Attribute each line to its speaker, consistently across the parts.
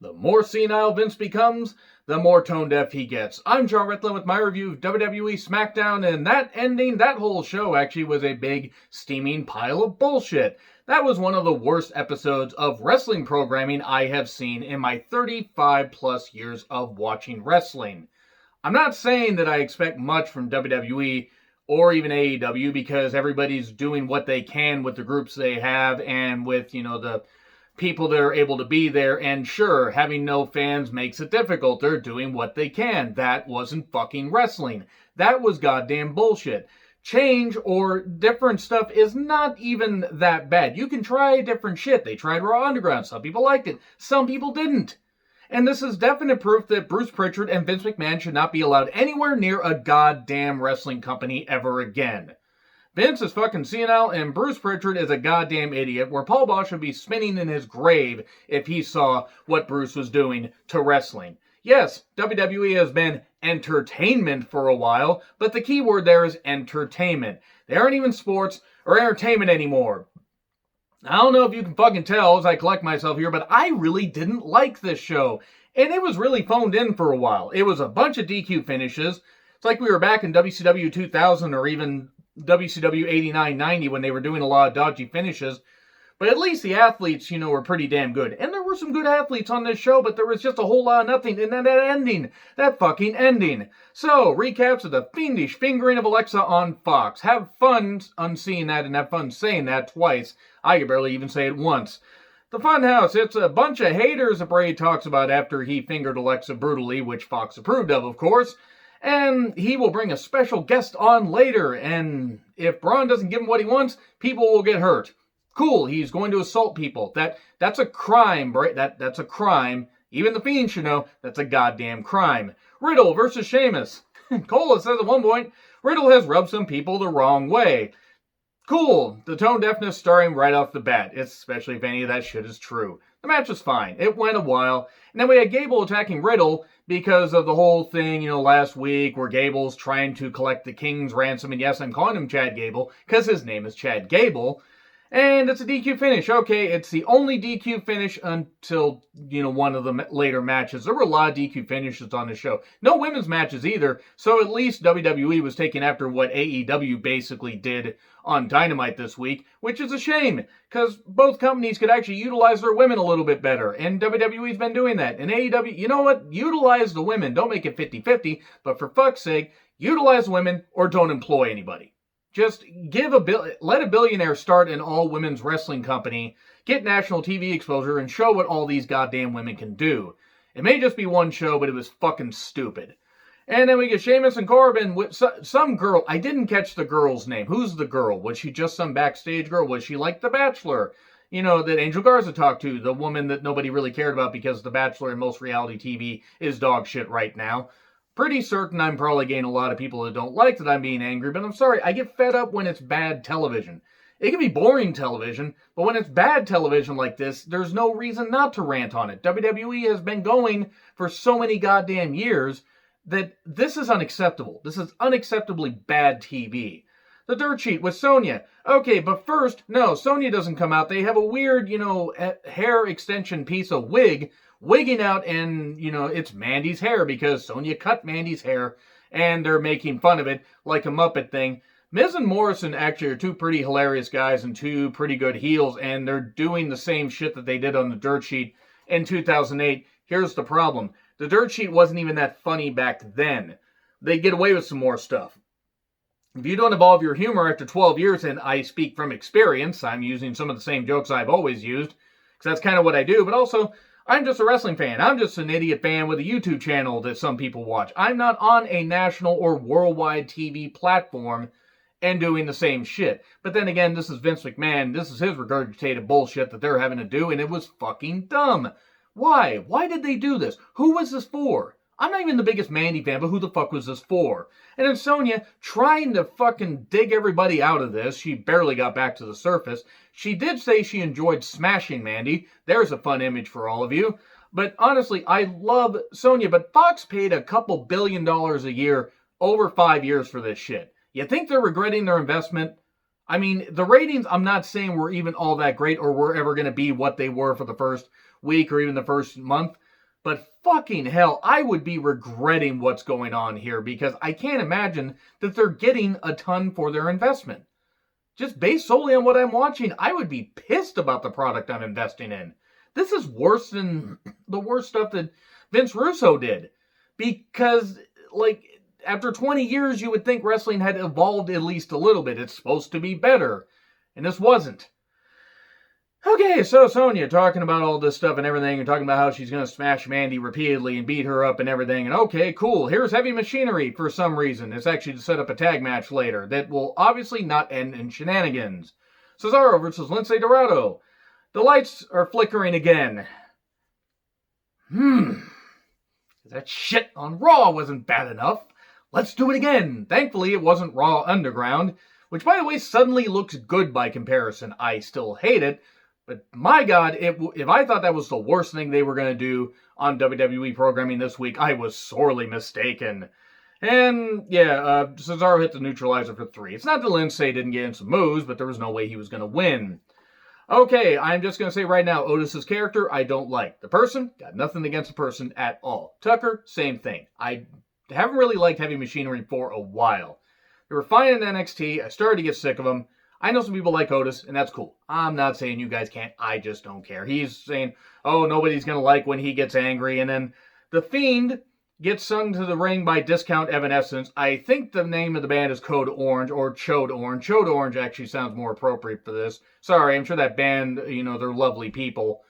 Speaker 1: The more senile Vince becomes, the more tone-deaf he gets. I'm John Ritlin with my review of WWE Smackdown, and that ending, that whole show actually was a big, steaming pile of bullshit. That was one of the worst episodes of wrestling programming I have seen in my 35 plus years of watching wrestling. I'm not saying that I expect much from WWE or even AEW because everybody's doing what they can with the groups they have and with, the people that are able to be there. And sure, having no fans makes it difficult. They're doing what they can. That wasn't fucking wrestling. That was goddamn bullshit. Change or different stuff is not even that bad. You can try different shit. They tried Raw Underground. Some people liked it. Some people didn't. And this is definite proof that Bruce Pritchard and Vince McMahon should not be allowed anywhere near a goddamn wrestling company ever again. Vince is fucking senile and Bruce Pritchard is a goddamn idiot, where Paul Bosch should be spinning in his grave if he saw what Bruce was doing to wrestling. Yes, WWE has been entertainment for a while, but the key word there is entertainment. They aren't even sports or entertainment anymore. I don't know if you can fucking tell as I collect myself here, but I really didn't like this show. And it was really phoned in for a while. It was a bunch of DQ finishes. It's like we were back in WCW 2000 or even WCW 89-90 when they were doing a lot of dodgy finishes. But at least the athletes, were pretty damn good. And there were some good athletes on this show, but there was just a whole lot of nothing. And then that ending. That fucking ending. So, recaps of the fiendish fingering of Alexa on Fox. Have fun unseeing that and have fun saying that twice. I could barely even say it once. The Funhouse. It's a bunch of haters that Bray talks about after he fingered Alexa brutally, which Fox approved of course. And he will bring a special guest on later. And if Braun doesn't give him what he wants, people will get hurt. Cool, he's going to assault people. That's a crime, that's a crime. Even the Fiend should know that's a goddamn crime. Riddle versus Sheamus. Cola says at one point, Riddle has rubbed some people the wrong way. Cool, the tone deafness starting right off the bat, especially if any of that shit is true. The match was fine. It went a while. And then we had Gable attacking Riddle because of the whole thing, last week where Gable's trying to collect the King's ransom. And yes, I'm calling him Chad Gable because his name is Chad Gable. And it's a DQ finish. Okay, it's the only DQ finish until, one of the later matches. There were a lot of DQ finishes on the show. No women's matches either, so at least WWE was taking after what AEW basically did on Dynamite this week, which is a shame, because both companies could actually utilize their women a little bit better, and WWE's been doing that. And AEW, you know what? Utilize the women. Don't make it 50-50, but for fuck's sake, utilize women or don't employ anybody. Just let a billionaire start an all-women's wrestling company, get national TV exposure, and show what all these goddamn women can do. It may just be one show, but it was fucking stupid. And then we get Sheamus and Corbin with some girl. I didn't catch the girl's name. Who's the girl? Was she just some backstage girl? Was she like The Bachelor? That Angel Garza talked to, the woman that nobody really cared about because The Bachelor and most reality TV is dog shit right now. Pretty certain I'm probably getting a lot of people that don't like that I'm being angry, but I'm sorry, I get fed up when it's bad television. It can be boring television, but when it's bad television like this, there's no reason not to rant on it. WWE has been going for so many goddamn years that this is unacceptable. This is unacceptably bad TV. The dirt sheet with Sonya. Okay, but first, no, Sonya doesn't come out. They have a weird, hair extension piece of wig wigging out, and, it's Mandy's hair because Sonya cut Mandy's hair, and they're making fun of it like a Muppet thing. Miz and Morrison actually are two pretty hilarious guys and two pretty good heels, and they're doing the same shit that they did on the dirt sheet in 2008. Here's the problem. The dirt sheet wasn't even that funny back then. They get away with some more stuff. If you don't evolve your humor after 12 years, and I speak from experience, I'm using some of the same jokes I've always used, because that's kind of what I do, but also, I'm just a wrestling fan. I'm just an idiot fan with a YouTube channel that some people watch. I'm not on a national or worldwide TV platform and doing the same shit. But then again, this is Vince McMahon. This is his regurgitated bullshit that they're having to do, and it was fucking dumb. Why? Why did they do this? Who was this for? I'm not even the biggest Mandy fan, but who the fuck was this for? And then Sonya trying to fucking dig everybody out of this. She barely got back to the surface. She did say she enjoyed smashing Mandy. There's a fun image for all of you. But honestly, I love Sonya, but Fox paid a couple $2 billion a year over 5 years for this shit. You think they're regretting their investment? I mean, the ratings, I'm not saying were even all that great or were ever going to be what they were for the first week or even the first month. But fucking hell, I would be regretting what's going on here because I can't imagine that they're getting a ton for their investment. Just based solely on what I'm watching, I would be pissed about the product I'm investing in. This is worse than the worst stuff that Vince Russo did. Because, like, after 20 years, you would think wrestling had evolved at least a little bit. It's supposed to be better. And this wasn't. Okay, so Sonya talking about all this stuff and everything, and talking about how she's going to smash Mandy repeatedly and beat her up and everything. And okay, cool. Here's Heavy Machinery for some reason. It's actually to set up a tag match later that will obviously not end in shenanigans. Cesaro versus Lince Dorado. The lights are flickering again. That shit on Raw wasn't bad enough. Let's do it again. Thankfully, it wasn't Raw Underground, which, by the way, suddenly looks good by comparison. I still hate it. But my God, if I thought that was the worst thing they were going to do on WWE programming this week, I was sorely mistaken. And yeah, Cesaro hit the neutralizer for 3. It's not that Lince didn't get in some moves, but there was no way he was going to win. Okay, I'm just going to say right now, Otis's character, I don't like. The person, got nothing against the person at all. Tucker, same thing. I haven't really liked Heavy Machinery for a while. They were fine in NXT. I started to get sick of them. I know some people like Otis, and that's cool. I'm not saying you guys can't. I just don't care. He's saying, oh, nobody's going to like when he gets angry. And then The Fiend gets sung to the ring by Discount Evanescence. I think the name of the band is Code Orange or Chode Orange. Chode Orange actually sounds more appropriate for this. Sorry, I'm sure that band, they're lovely people.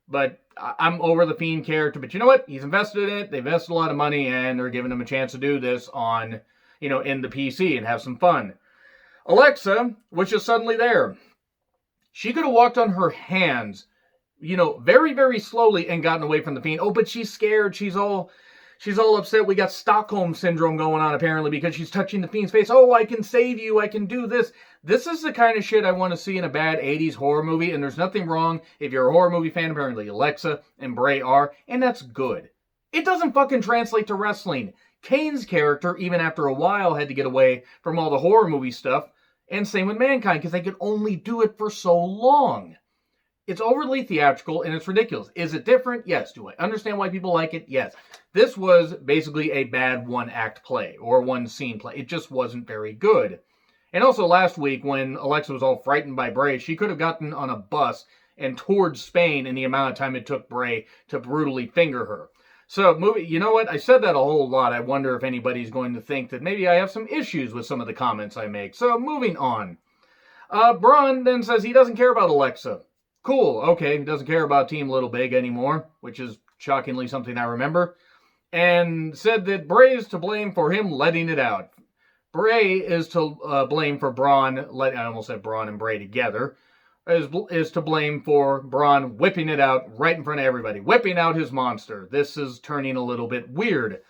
Speaker 1: But I'm over the Fiend character. But you know what? He's invested in it. They invested a lot of money, and they're giving him a chance to do this on, in the PC and have some fun. Alexa, which is suddenly there. She could have walked on her hands, very, very slowly and gotten away from the Fiend. Oh, but she's scared. She's all upset. We got Stockholm Syndrome going on, apparently, because she's touching the Fiend's face. Oh, I can save you. I can do this. This is the kind of shit I want to see in a bad 80s horror movie, and there's nothing wrong if you're a horror movie fan. Apparently, Alexa and Bray are, and that's good. It doesn't fucking translate to wrestling. Kane's character, even after a while, had to get away from all the horror movie stuff. And same with Mankind, because they could only do it for so long. It's overly theatrical, and it's ridiculous. Is it different? Yes. Do I understand why people like it? Yes. This was basically a bad one-act play, or one-scene play. It just wasn't very good. And also last week, when Alexa was all frightened by Bray, she could have gotten on a bus and toured Spain in the amount of time it took Bray to brutally finger her. So, you know what? I said that a whole lot. I wonder if anybody's going to think that maybe I have some issues with some of the comments I make. So, moving on. Braun then says he doesn't care about Alexa. Cool. Okay, he doesn't care about Team Little Big anymore, which is shockingly something I remember. And said that Bray is to blame for him letting it out. Bray is to blame for Braun, I almost said Braun and Bray together, is to blame for Braun whipping it out right in front of everybody. Whipping out his monster. This is turning a little bit weird.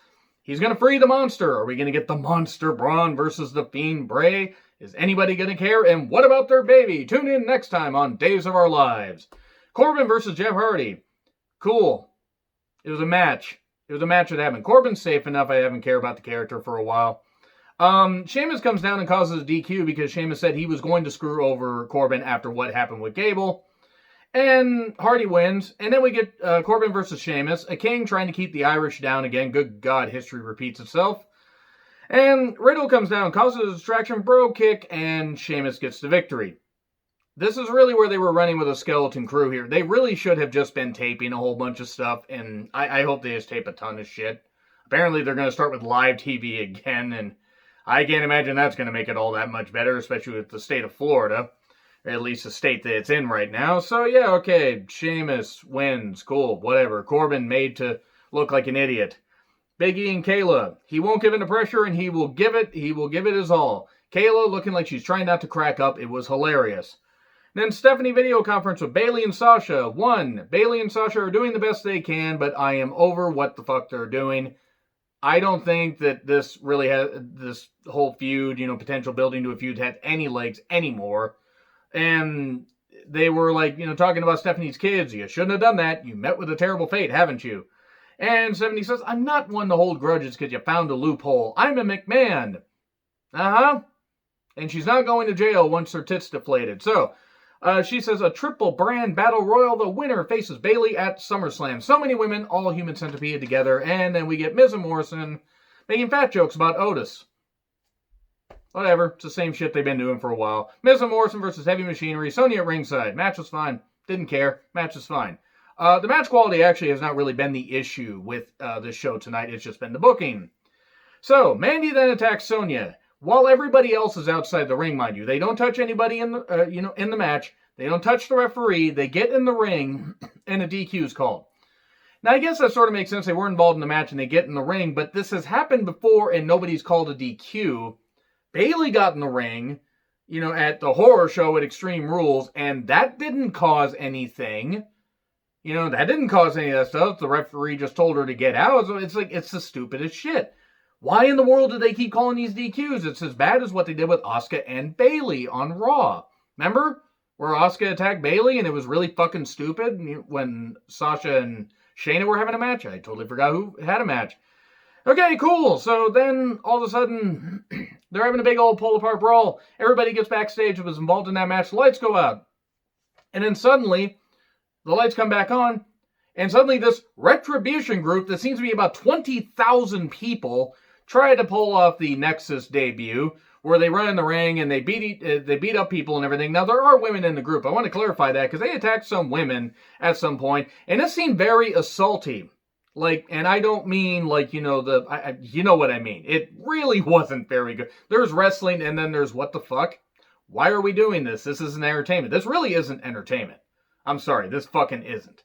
Speaker 1: He's going to free the monster. Are we going to get the monster Braun versus the Fiend Bray? Is anybody going to care? And what about their baby? Tune in next time on Days of Our Lives. Corbin versus Jeff Hardy. Cool. It was a match. It was a match that happened. Corbin's safe enough. I haven't cared about the character for a while. Sheamus comes down and causes a DQ because Sheamus said he was going to screw over Corbin after what happened with Gable. And Hardy wins. And then we get Corbin versus Sheamus. A king trying to keep the Irish down again. Good God, history repeats itself. And Riddle comes down, causes a distraction, bro kick, and Sheamus gets the victory. This is really where they were running with a skeleton crew here. They really should have just been taping a whole bunch of stuff, and I hope they just tape a ton of shit. Apparently they're going to start with live TV again, and I can't imagine that's going to make it all that much better, especially with the state of Florida, or at least the state that it's in right now. So yeah, okay, Sheamus wins, cool, whatever. Corbin made to look like an idiot. Big E and Kayla, he won't give in to pressure, and he will give it his all. Kayla looking like she's trying not to crack up. It was hilarious. Then Stephanie video conference with Bayley and Sasha. Bayley and Sasha are doing the best they can, but I am over what the fuck they're doing. I don't think that this really has, this whole feud, potential building to a feud had any legs anymore. And they were like, talking about Stephanie's kids. You shouldn't have done that. You met with a terrible fate, haven't you? And Stephanie says, I'm not one to hold grudges because you found a loophole. I'm a McMahon. Uh-huh. And she's not going to jail once her tits deflated. So, She says a triple brand battle royal. The winner faces Bayley at SummerSlam. So many women, all human centipede together. And then we get Miz and Morrison making fat jokes about Otis. Whatever. It's the same shit they've been doing for a while. Miz and Morrison versus Heavy Machinery. Sonya at ringside. Match was fine. Didn't care. Match was fine. The match quality actually has not really been the issue with this show tonight. It's just been the booking. So, Mandy then attacks Sonya. While everybody else is outside the ring, mind you, they don't touch anybody in the in the match. They don't touch the referee. They get in the ring, and a DQ is called. Now, I guess that sort of makes sense. They were involved in the match, and they get in the ring, but this has happened before, and nobody's called a DQ. Bayley got in the ring, at the horror show at Extreme Rules, and that didn't cause anything. That didn't cause any of that stuff. The referee just told her to get out. So it's the stupidest shit. Why in the world do they keep calling these DQs? It's as bad as what they did with Asuka and Bayley on Raw. Remember? Where Asuka attacked Bayley and it was really fucking stupid when Sasha and Shayna were having a match. I totally forgot who had a match. Okay, cool. So then all of a sudden they're having a big old pull apart brawl. Everybody gets backstage who was involved in that match. The lights go out. And then suddenly the lights come back on. And suddenly this Retribution group that seems to be about 20,000 people try to pull off the Nexus debut, where they run in the ring and they beat up people and everything. Now, there are women in the group. I want to clarify that because they attacked some women at some point, and it seemed very assaulty. And I don't mean you know what I mean. It really wasn't very good. There's wrestling, and then there's what the fuck? Why are we doing this? This isn't entertainment. This really isn't entertainment. I'm sorry, this fucking isn't.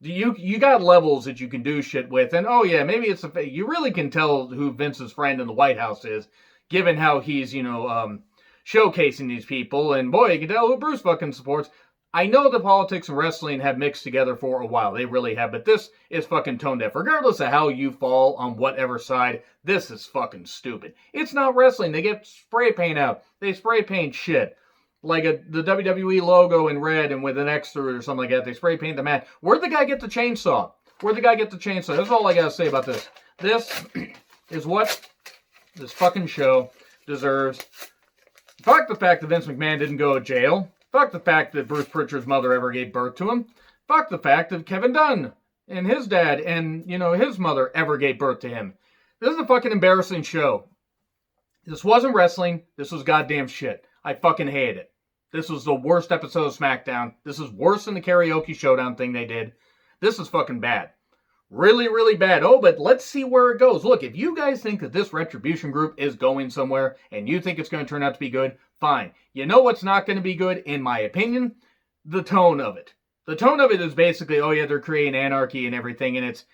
Speaker 1: You got levels that you can do shit with, and oh yeah, maybe it's you really can tell who Vince's friend in the White House is, given how he's showcasing these people, and boy, you can tell who Bruce fucking supports. I know that politics and wrestling have mixed together for a while, they really have, but this is fucking tone deaf. Regardless of how you fall on whatever side, this is fucking stupid. It's not wrestling. They get spray paint out. They spray paint shit. Like the WWE logo in red and with an X through it or something like that. They spray paint the mat. Where'd the guy get the chainsaw? That's all I gotta say about this. This is what this fucking show deserves. Fuck the fact that Vince McMahon didn't go to jail. Fuck the fact that Bruce Pritchard's mother ever gave birth to him. Fuck the fact that Kevin Dunn and his dad and, his mother ever gave birth to him. This is a fucking embarrassing show. This wasn't wrestling. This was goddamn shit. I fucking hated it. This was the worst episode of Smackdown. This is worse than the karaoke showdown thing they did. This is fucking bad. Really, really bad. Oh, but let's see where it goes. Look, if you guys think that this Retribution group is going somewhere and you think it's going to turn out to be good, fine. You know what's not going to be good, in my opinion? The tone of it. The tone of it is basically, oh yeah, they're creating anarchy and everything, and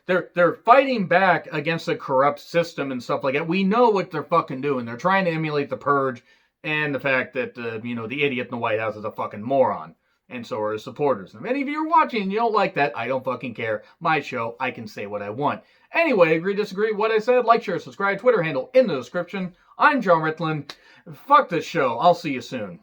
Speaker 1: they're fighting back against a corrupt system and stuff like that. We know what they're fucking doing. They're trying to emulate the Purge and the fact that, the idiot in the White House is a fucking moron. And so are his supporters. If any of you are watching and you don't like that, I don't fucking care. My show, I can say what I want. Anyway, agree, disagree with what I said? Like, share, subscribe, Twitter handle in the description. I'm John Ritlin. Fuck this show. I'll see you soon.